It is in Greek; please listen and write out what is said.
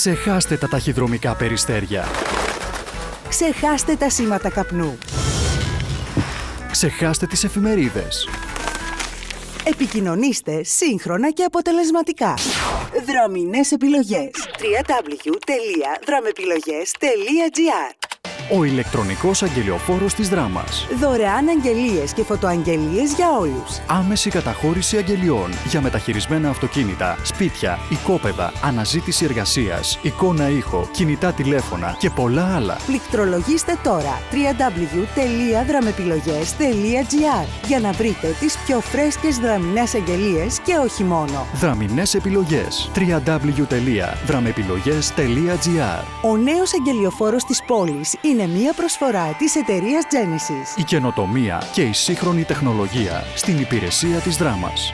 Ξεχάστε τα ταχυδρομικά περιστέρια. Ξεχάστε τα σήματα καπνού. Ξεχάστε τις εφημερίδες. Επικοινωνήστε σύγχρονα και αποτελεσματικά. Δρομινές επιλογές. www.dramepilogές.gr. Ο ηλεκτρονικός αγγελιοφόρος της Δράμας. Δωρεάν αγγελίες και φωτοαγγελίες για όλους. Άμεση καταχώρηση αγγελιών για μεταχειρισμένα αυτοκίνητα, σπίτια, οικόπεδα, αναζήτηση εργασίας, εικόνα ήχο, κινητά τηλέφωνα και πολλά άλλα. Πληκτρολογήστε τώρα www.dramepilogές.gr για να βρείτε τις πιο φρέσκες δραμινές αγγελίες και όχι μόνο. Δραμινές επιλογές. www.dramepilogές.gr. Ο νέος αγγελιοφόρος της πόλης είναι μια προσφορά της εταιρείας Genesis. Η καινοτομία και η σύγχρονη τεχνολογία στην υπηρεσία της Δράμας.